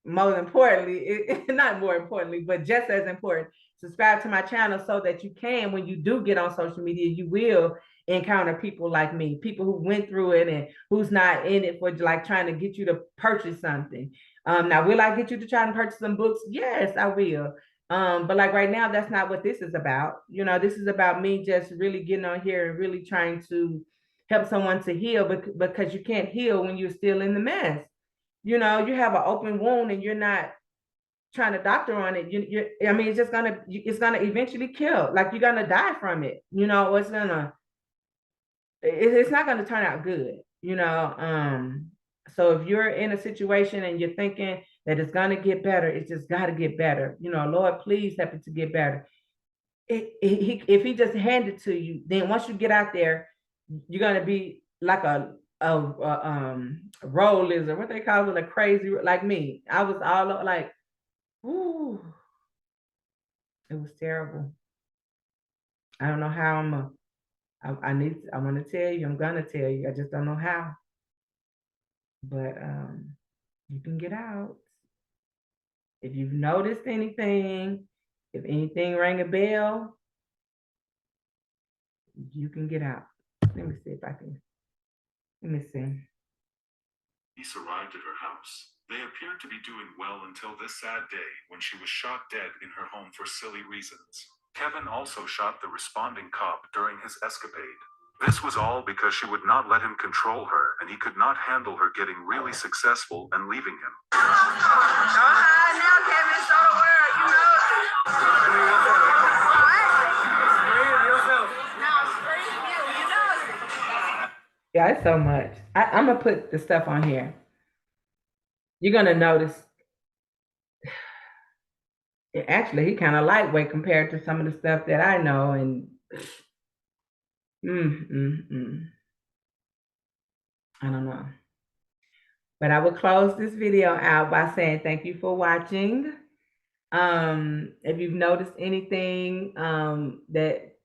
More importantly, not more importantly, but just as important, subscribe to my channel so that you can, when you do get on social media, you will encounter people like me, people who went through it and who's not in it for like trying to get you to purchase something. Now, will I get you to try and purchase some books? Yes, I will. But like right now, that's not what this is about. This is about me just really getting on here and really trying to help someone to heal, because you can't heal when you're still in the mess. You have an open wound and you're not trying to doctor on it. I mean, it's gonna eventually kill. Like, you're gonna die from it. It's not gonna turn out good. So if you're in a situation and you're thinking that it's gonna get better, it's just gotta get better. Lord, please help it to get better. If he just handed it to you, then once you get out there, you're gonna be like a road lizard, what they call it, a crazy, like me. I was all like, ooh, it was terrible. I don't know how I want to tell you, I'm gonna tell you, I just don't know how. But you can get out. If you've noticed anything, if anything rang a bell, you can get out. Let me see if I can. Let me see. Police arrived at her house. They appeared to be doing well until this sad day when she was shot dead in her home for silly reasons. Kevin also shot the responding cop during his escapade. This was all because she would not let him control her, and he could not handle her getting really successful and leaving him. Now, Kevin, show the world, you know it. Yeah, it's so much. I'm gonna put the stuff on here. You're gonna notice. Actually, he kind of lightweight compared to some of the stuff that I know, and I don't know. But I will close this video out by saying thank you for watching. If you've noticed anything that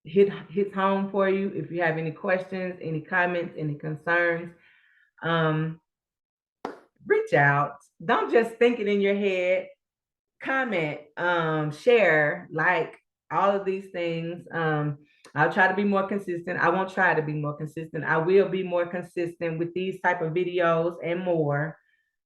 hits home for you, if you have any questions, any comments, any concerns, reach out. Don't just think it in your head. Comment, share, like, all of these things. I'll try to be more consistent. I won't try to be more consistent. I will be more consistent with these type of videos and more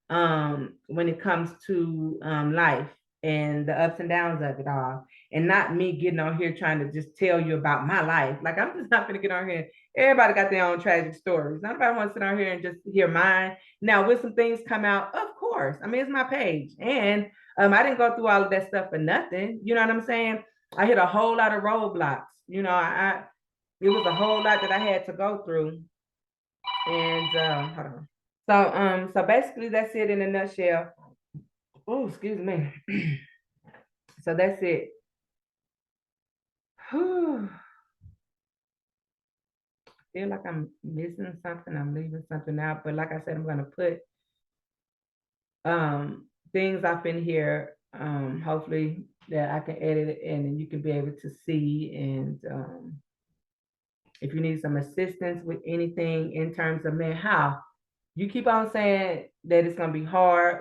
when it comes to life and the ups and downs of it all. And not me getting on here trying to just tell you about my life. Like, I'm just not gonna get on here. Everybody got their own tragic stories. Nobody wants to sit on here and just hear mine. Now, will some things come out? Of course. I mean, it's my page. And I didn't go through all of that stuff for nothing. You know what I'm saying? I hit a whole lot of roadblocks. It was a whole lot that I had to go through. And hold on. So basically that's it in a nutshell. Oh, excuse me. So that's it. Whew. I feel like I'm missing something. I'm leaving something out. But like I said, I'm gonna put things up in here, hopefully that I can edit it and you can be able to see. And if you need some assistance with anything in terms of, man, how you keep on saying that it's gonna be hard,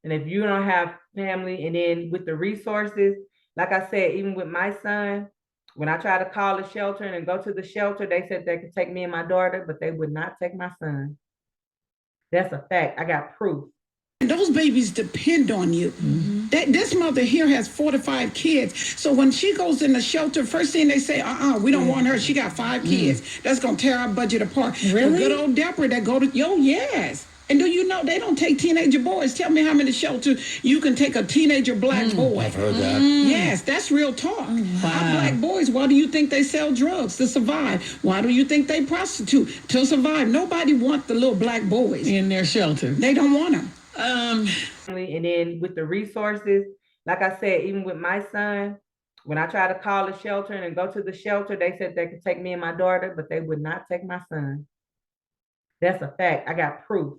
and if you don't have family, and then with the resources, like I said, even with my son, when I tried to call the shelter and go to the shelter, they said they could take me and my daughter, but they would not take my son. That's a fact. I got proof. And those babies depend on you. This mother here has 4 to 5 kids. So when she goes in the shelter, first thing they say, we don't want her. She got 5 kids. That's going to tear our budget apart. Really? The good old Deborah that go to, yes. And do you know they don't take teenager boys? Tell me how many shelters you can take a teenager black boy. I've heard that. Yes, that's real talk. Our black boys, why do you think they sell drugs to survive? Why do you think they prostitute to survive? Nobody wants the little black boys In their shelter. They don't want them. And then with the resources, like I said, even with my son, when I tried to call the shelter and go to the shelter, they said they could take me and my daughter, but they would not take my son. That's a fact. I got proof.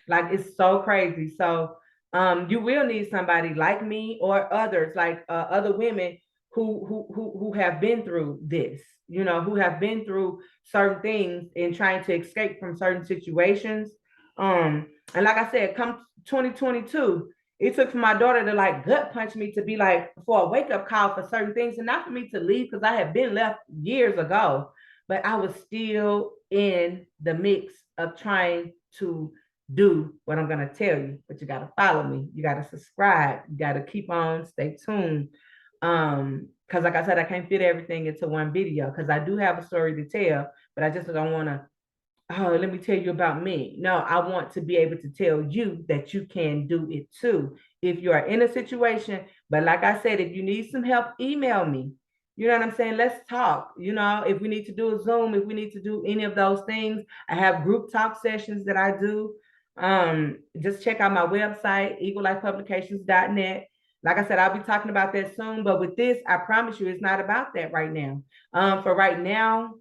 Like, it's so crazy. So you will need somebody like me or others, like other women who have been through this, you know, who have been through certain things and trying to escape from certain situations. And like I said, come 2022, it took for my daughter to like gut punch me to be like, for a wake up call for certain things, and not for me to leave, because I had been left years ago, but I was still in the mix of trying to do what I'm going to tell you. But you got to follow me. You got to subscribe. You got to keep on, stay tuned. Because like I said, I can't fit everything into one video, because I do have a story to tell, but I just don't want to, oh, let me tell you about me. No, I want to be able to tell you that you can do it too if you are in a situation. But like I said, if you need some help, email me. You know what I'm saying? Let's talk. You know, if we need to do a Zoom, if we need to do any of those things, I have group talk sessions that I do. Just check out my website, eaglelifepublications.net. Like I said, I'll be talking about that soon, but with this, I promise you, it's not about that right now. For right now,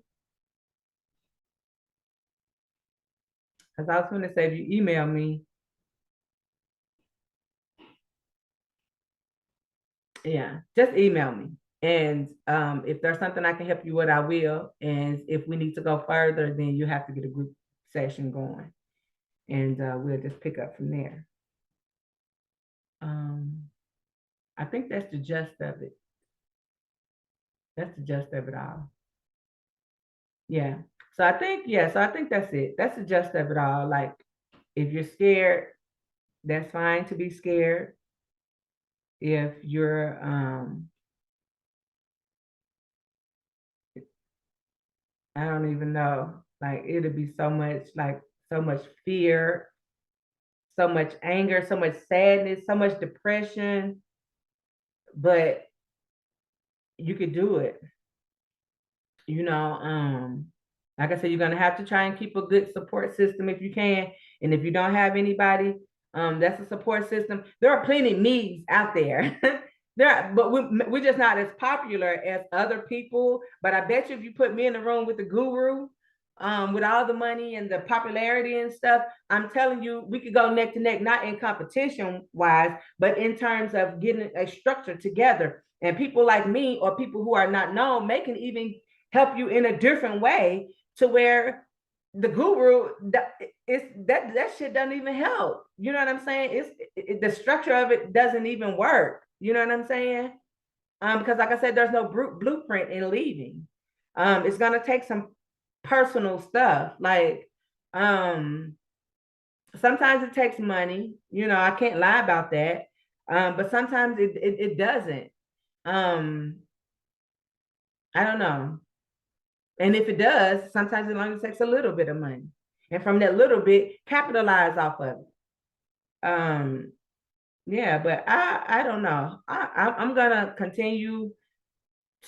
because I was going to say, if you email me, yeah, just email me. And if there's something I can help you with, I will. And if we need to go further, then you have to get a group session going. And we'll just pick up from there. I think that's the gist of it. That's the gist of it all. Yeah. So I think that's it. That's the gist of it all. Like, if you're scared, that's fine to be scared. If you're I don't even know, like, it'll be so much fear, so much anger, so much sadness, so much depression, but you could do it. You know, like I said, you're gonna have to try and keep a good support system if you can. And if you don't have anybody, that's a support system. There are plenty of me's out there. But we're just not as popular as other people. But I bet you if you put me in the room with the guru, with all the money and the popularity and stuff, I'm telling you, we could go neck to neck, not in competition wise, but in terms of getting a structure together. And people like me, or people who are not known, may can even help you in a different way, to where the guru, that shit doesn't even help. You know what I'm saying? The structure of it doesn't even work. You know what I'm saying? Because like I said, there's no blueprint in leaving. It's gonna take some personal stuff. Like, sometimes it takes money. You know, I can't lie about that. But sometimes it doesn't. I don't know. And if it does, sometimes it only takes a little bit of money. And from that little bit, capitalize off of it. Yeah, but I don't know. I'm gonna continue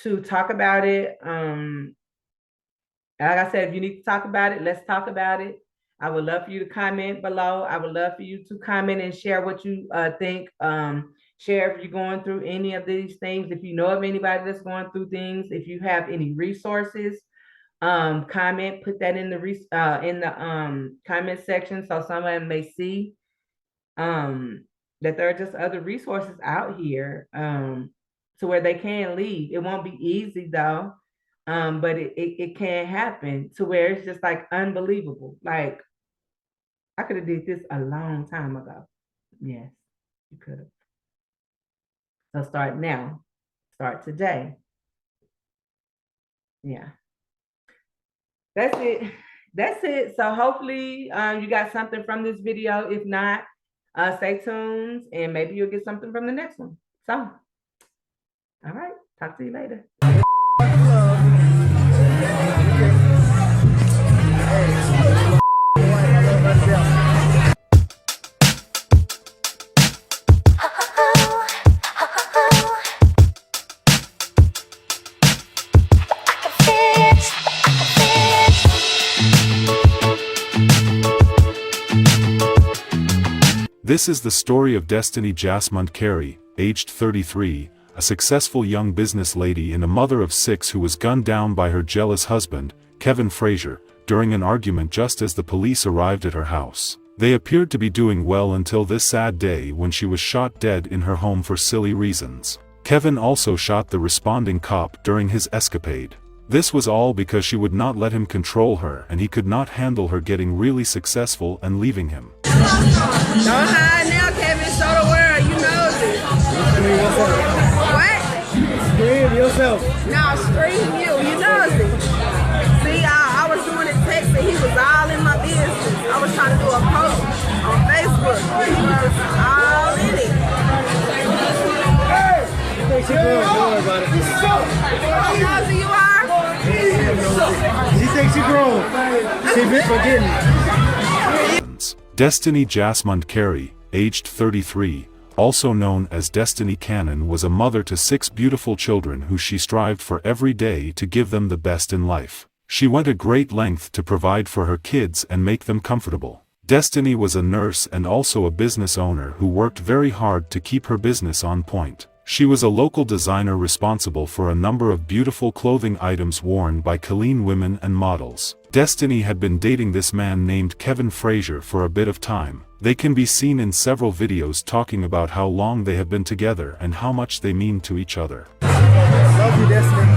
to talk about it. Like I said, if you need to talk about it, let's talk about it. I would love for you to comment below. I would love for you to comment and share what you think. Share if you're going through any of these things. If you know of anybody that's going through things, if you have any resources, comment, put that in the comment section, so someone may see that there are just other resources out here, to where they can leave. It won't be easy though, but it can happen, to where it's just like unbelievable. Like, I could have did this a long time ago. Yes, you could have. So start now. Start today. Yeah. That's it. That's it. So hopefully you got something from this video. If not, Stay tuned, and maybe you'll get something from the next one. So, all right, talk to you later. This is the story of Destiny Jasmine Carey, aged 33, a successful young business lady and a mother of 6 who was gunned down by her jealous husband, Kevin Frazier, during an argument just as the police arrived at her house. They appeared to be doing well until this sad day when she was shot dead in her home for silly reasons. Kevin also shot the responding cop during his escapade. This was all because she would not let him control her and he could not handle her getting really successful and leaving him. Don't hide now, Kevin. Show the world. You know this. What? Scream yourself. Nah, scream you. You know this. See, I was doing a text and he was all in my business. I was trying to do a post on Facebook. He was all in it. Hey! She grown. Don't worry about it. How nosy you are? She thinks she grown. She been forgetting. Destiny Jasmine Carey, aged 33, also known as Destiny Cannon, was a mother to 6 beautiful children who she strived for every day to give them the best in life. She went a great length to provide for her kids and make them comfortable. Destiny was a nurse and also a business owner who worked very hard to keep her business on point. She was a local designer responsible for a number of beautiful clothing items worn by clean women and models. Destiny had been dating this man named Kevin Frazier for a bit of time. They can be seen in several videos talking about how long they have been together and how much they mean to each other. Love you, Destiny.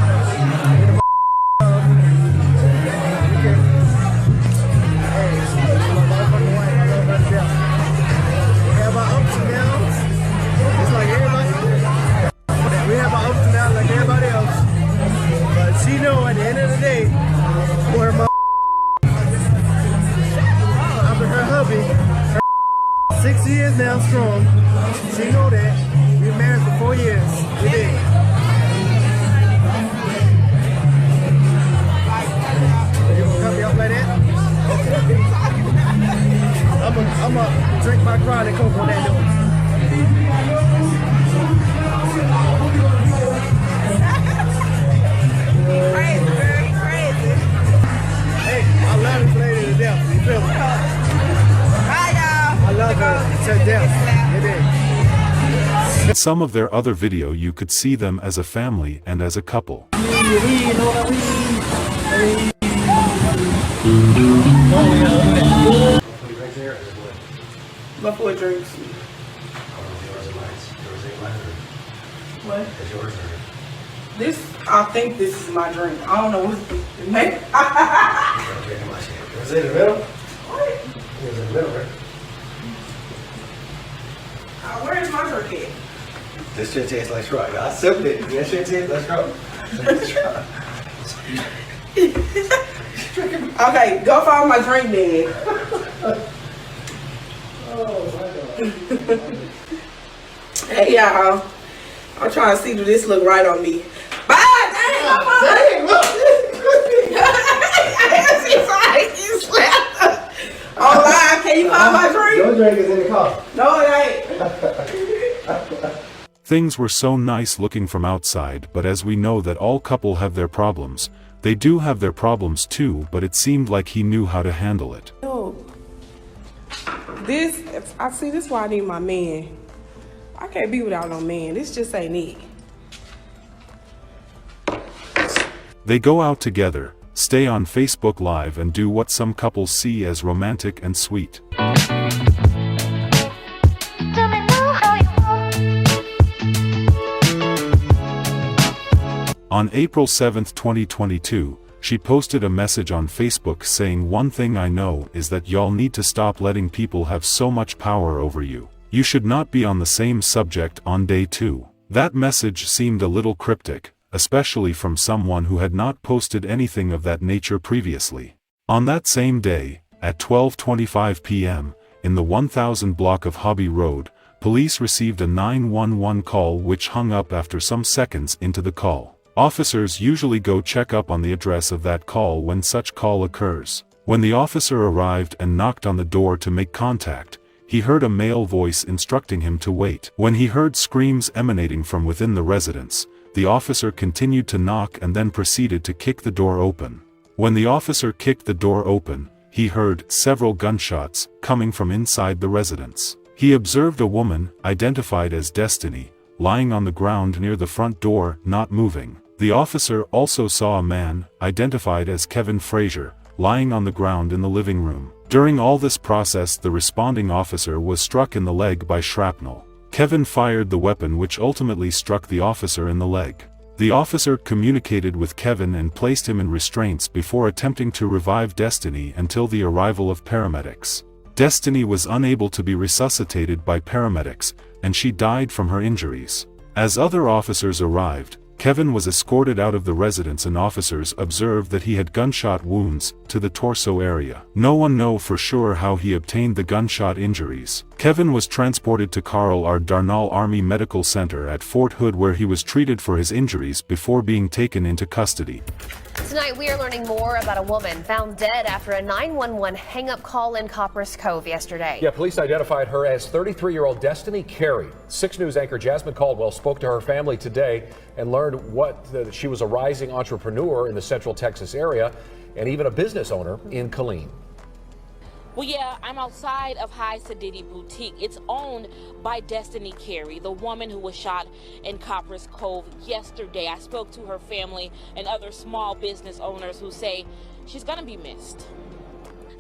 We have our ups and downs like everybody else. But she know at the end of the day, where my after her hubby, her 6 years now strong. She know that. We been married for 4 years. We did. You gonna cut me up like that? I'm gonna drink my chronic coke on that note. Crazy, girl. You crazy. Hey, I love this lady to death. You feel me? Bye, y'all. I love her to death. It is. In some of their other video you could see them as a family and as a couple. My 4 drinks. What? This, I think this is my drink. I don't know what's the name. Is it in the middle? What? It's in the middle, right? Where is my drink at? This shit tastes like straw. I sipped it. That shit tastes like straw. Okay, go find my drink then. Hey y'all, I'm trying to see do this look right on me. Bye, dang, she's like, you slapped her. Oh, can you find my drink? Your drink is in the car. No, it ain't. Things were so nice looking from outside, but as we know that all couple have their problems, they do have their problems too, but it seemed like he knew how to handle it. No. This, I see, this is why I need my man. I can't be without no man. This just ain't it. They go out together, stay on Facebook Live and do what some couples see as romantic and sweet. On April 7, 2022, she posted a message on Facebook saying, "One thing I know is that y'all need to stop letting people have so much power over you. You should not be on the same subject on day 2. That message seemed a little cryptic, especially from someone who had not posted anything of that nature previously. On that same day, at 12:25 p.m., in the 1000 block of Hobby Road, police received a 911 call which hung up after some seconds into the call. Officers usually go check up on the address of that call when such call occurs. When the officer arrived and knocked on the door to make contact, he heard a male voice instructing him to wait. When he heard screams emanating from within the residence, the officer continued to knock and then proceeded to kick the door open. When the officer kicked the door open, he heard several gunshots coming from inside the residence. He observed a woman, identified as Destiny, lying on the ground near the front door, not moving. The officer also saw a man, identified as Kevin Frazier, lying on the ground in the living room. During all this process, the responding officer was struck in the leg by shrapnel. Kevin fired the weapon which ultimately struck the officer in the leg. The officer communicated with Kevin and placed him in restraints before attempting to revive Destiny until the arrival of paramedics. Destiny was unable to be resuscitated by paramedics, and she died from her injuries. As other officers arrived, Kevin was escorted out of the residence and officers observed that he had gunshot wounds to the torso area. No one knows for sure how he obtained the gunshot injuries. Kevin was transported to Carl R. Darnall Army Medical Center at Fort Hood where he was treated for his injuries before being taken into custody. Tonight, we are learning more about a woman found dead after a 911 hang-up call in Copperas Cove yesterday. Yeah, police identified her as 33-year-old Destiny Carey. 6 News anchor Jasmine Caldwell spoke to her family today and learned she was a rising entrepreneur in the Central Texas area and even a business owner in Killeen. Well, yeah, I'm outside of High Sadidi Boutique. It's owned by Destiny Carey, the woman who was shot in Copperas Cove yesterday. I spoke to her family and other small business owners who say she's going to be missed.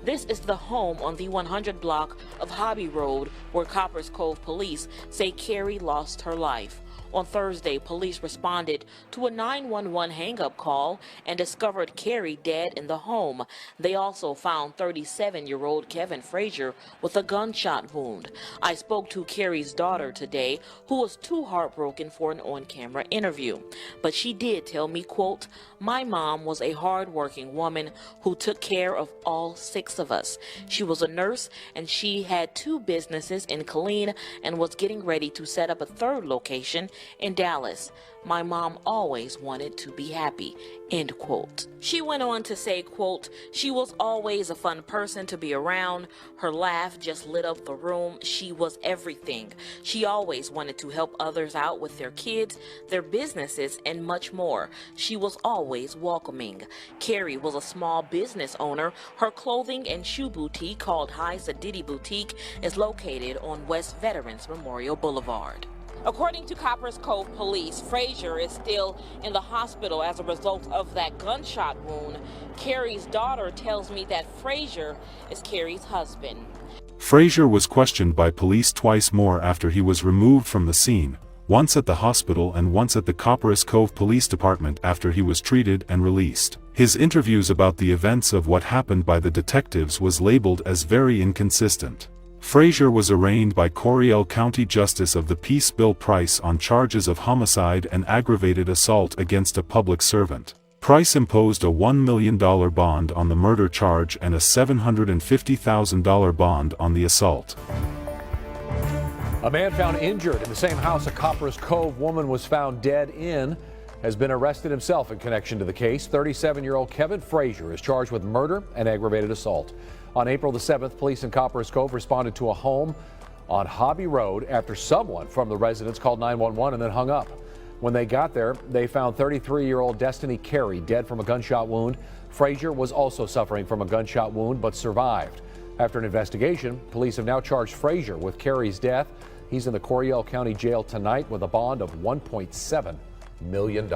This is the home on the 100 block of Hobby Road where Copperas Cove police say Carey lost her life. On Thursday, police responded to a 911 hang-up call and discovered Carey dead in the home. They also found 37-year-old Kevin Frazier with a gunshot wound. I spoke to Carey's daughter today, who was too heartbroken for an on-camera interview. But she did tell me, quote, "My mom was a hard-working woman who took care of all 6 of us. She was a nurse and she had 2 businesses in Killeen and was getting ready to set up a 3rd location in Dallas. My mom always wanted to be happy," end quote. She went on to say, quote, "She was always a fun person to be around. Her laugh just lit up the room. She was everything. She always wanted to help others out with their kids, their businesses, and much more. She was always welcoming." Carey was a small business owner. Her clothing and shoe boutique called High Sadidi Boutique is located on West Veterans Memorial Boulevard. According to Copperas Cove police, Frazier is still in the hospital as a result of that gunshot wound. Carey's daughter tells me that Frazier is Carey's husband. Frazier was questioned by police twice more after he was removed from the scene, once at the hospital and once at the Copperas Cove Police Department after he was treated and released. His interviews about the events of what happened by the detectives was labeled as very inconsistent. Frazier was arraigned by Coryell County Justice of the Peace Bill Price on charges of homicide and aggravated assault against a public servant. Price imposed a $1 million bond on the murder charge and a $750,000 bond on the assault. A man found injured in the same house a Copperas Cove woman was found dead in has been arrested himself in connection to the case. 37-year-old Kevin Frazier is charged with murder and aggravated assault. On April the 7th, police in Copperas Cove responded to a home on Hobby Road after someone from the residence called 911 and then hung up. When they got there, they found 33-year-old Destiny Carey dead from a gunshot wound. Frazier was also suffering from a gunshot wound but survived. After an investigation, police have now charged Frazier with Carey's death. He's in the Coryell County Jail tonight with a bond of $1.7 million.